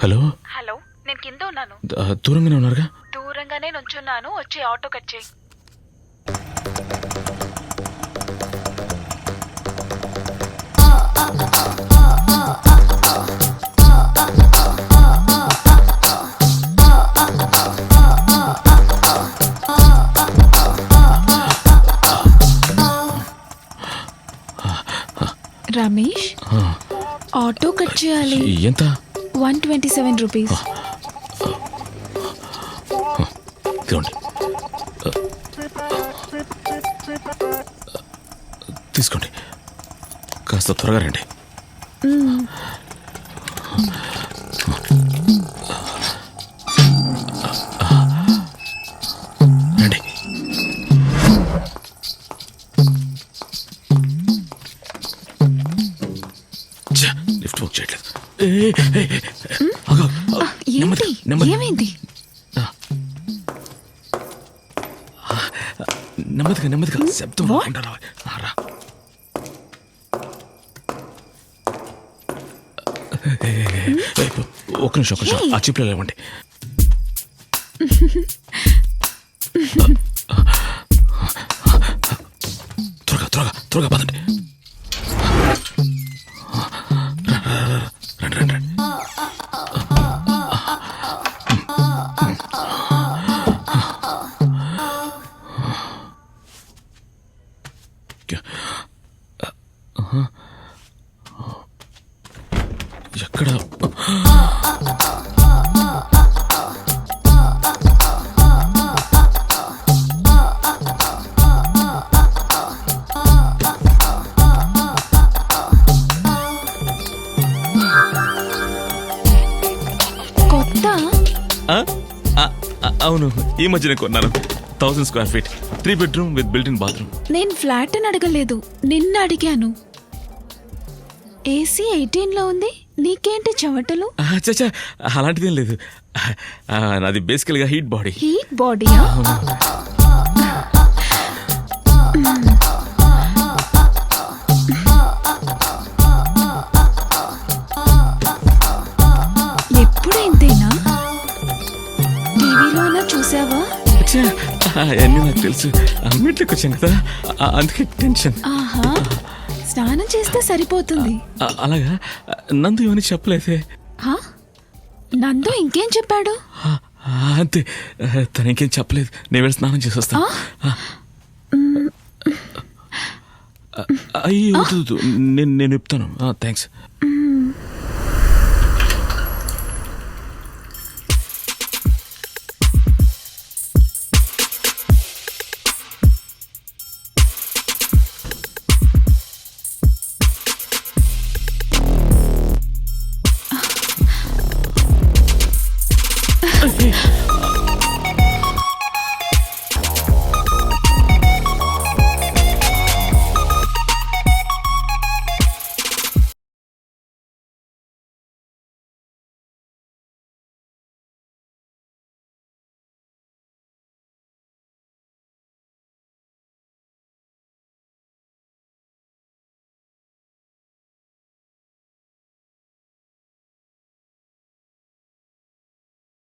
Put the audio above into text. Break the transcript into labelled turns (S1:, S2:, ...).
S1: Hello
S2: hello, నేను కింద ఉన్నాను.
S1: దూరంగానే ఉన్నారుగా.
S2: దూరంగానే నుంచున్నాను, వచ్చి ఆటో కట్ చేయి. రమేష్, ఆటో కట్ చేయాలి.
S1: ఎంత?
S2: 127 రూపీస్.
S1: తీసుకోండి, తీసుకోండి. కాస్త త్వరగా రండి. రండి. లిఫ్ట్ వర్క్ చేయట్లేదు.
S2: ఏంటి? ఏమైంది?
S1: నెమ్మదిగా నెమ్మదిగా, శబ్దం రాకుండా రా. ఒక్క నిమిషం, ఒక్క నిమిషం. ఆ చిప్లో లేవండి. త్వరగా త్వరగా త్వరగా పదండి. రండి రండి రండి. ఎక్కడ?
S2: కొత్త?
S1: అవును, ఈ మధ్యనే కొన్నాను. 1000 square feet, 3 bedroom with built in bathroom.
S2: నేను ఫ్లాట్ అని అడగలేదు, నిన్న అడిగాను. ఏసీ 18 లో ఉంది, నీకేంటి చెమటలు?
S1: చచ్చా, అలాంటిదేం లేదు. నాది బేసికల్గా హీట్ బాడీ.
S2: హీట్ బాడీయా? ఎప్పుడు ఇంతేనా? టీవీలోనా చూసావా?
S1: అన్నీ నాకు తెలుసు. అన్నింటికి వచ్చాను కదా, అందుకే టెన్షన్.
S2: ఆహా, స్నానం చేస్తే సరిపోతుంది.
S1: అలాగా? నందు ఏమని చెప్పలేదే.
S2: హా? నందు ఇంకేం చెప్పాడు?
S1: అంతే, తను ఇంకేం చెప్పలేదు. నేను వెళ్ళి స్నానం చేసి వస్తాను. అయ్యి వద్దు, నేను చెప్తాను. థ్యాంక్స్.